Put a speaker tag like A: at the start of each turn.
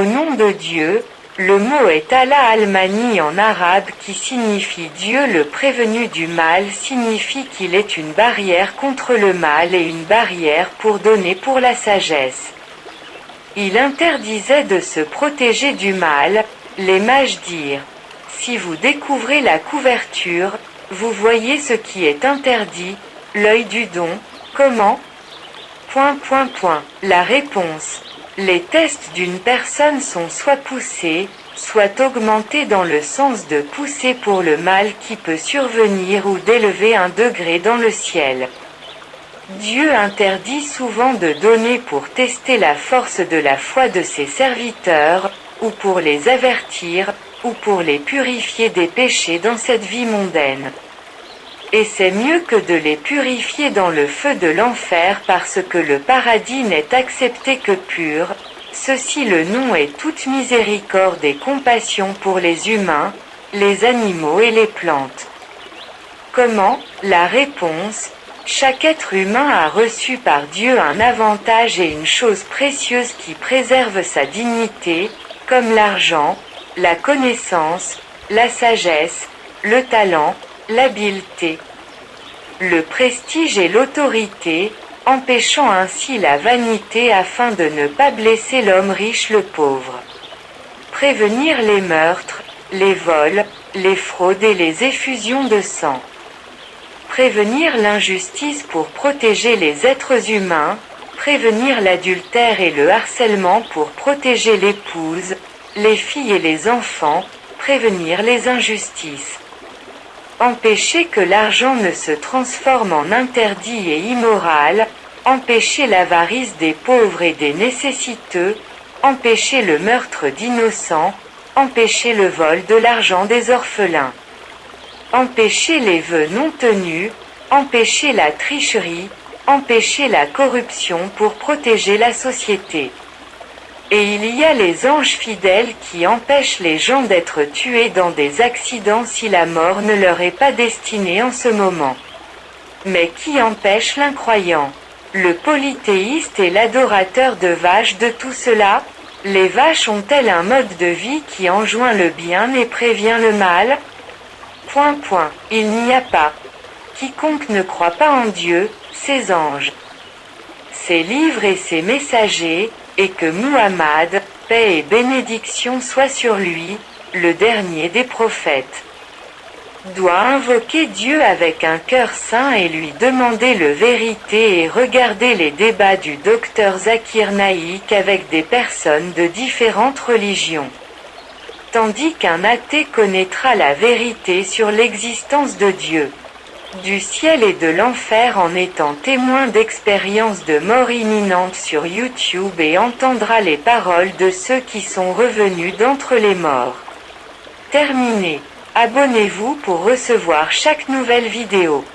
A: Au nom de Dieu, le mot est Allah al-Mani en arabe qui signifie Dieu le prévenu du mal, signifie qu'il est une barrière contre le mal et une barrière pour donner pour la sagesse. Il interdisait de se protéger du mal, les mages dirent. Si vous découvrez la couverture, vous voyez ce qui est interdit, l'œil du don, comment ? La réponse. Les tests d'une personne sont soit poussés, soit augmentés dans le sens de pousser pour le mal qui peut survenir ou d'élever un degré dans le ciel. Dieu interdit souvent de donner pour tester la force de la foi de ses serviteurs, ou pour les avertir, ou pour les purifier des péchés dans cette vie mondaine. Et c'est mieux que de les purifier dans le feu de l'enfer parce que le paradis n'est accepté que pur. Ceci le nom est toute miséricorde et compassion pour les humains, les animaux et les plantes. Comment ? La réponse. Chaque être humain a reçu par Dieu un avantage et une chose précieuse qui préserve sa dignité, comme l'argent, la connaissance, la sagesse, le talent, l'habileté, le prestige et l'autorité, empêchant ainsi la vanité afin de ne pas blesser l'homme riche le pauvre. Prévenir les meurtres, les vols, les fraudes et les effusions de sang. Prévenir l'injustice pour protéger les êtres humains, prévenir l'adultère et le harcèlement pour protéger l'épouse, les filles et les enfants, prévenir les injustices. Empêcher que l'argent ne se transforme en interdit et immoral, empêcher l'avarice des pauvres et des nécessiteux, empêcher le meurtre d'innocents, empêcher le vol de l'argent des orphelins. Empêcher les vœux non tenus, empêcher la tricherie, empêcher la corruption pour protéger la société. Et il y a les anges fidèles qui empêchent les gens d'être tués dans des accidents si la mort ne leur est pas destinée en ce moment. Mais qui empêche l'incroyant ? Le polythéiste et l'adorateur de vaches de tout cela ? Les vaches ont-elles un mode de vie qui enjoint le bien et prévient le mal ? Il n'y a pas. Quiconque ne croit pas en Dieu, ses anges, ses livres et ses messagers, et que Muhammad, paix et bénédiction soient sur lui, le dernier des prophètes, doit invoquer Dieu avec un cœur saint et lui demander le vérité et regarder les débats du docteur Zakir Naik avec des personnes de différentes religions. Tandis qu'un athée connaîtra la vérité sur l'existence de Dieu, du ciel et de l'enfer en étant témoin d'expériences de mort imminente sur YouTube et entendra les paroles de ceux qui sont revenus d'entre les morts. Terminé. Abonnez-vous pour recevoir chaque nouvelle vidéo.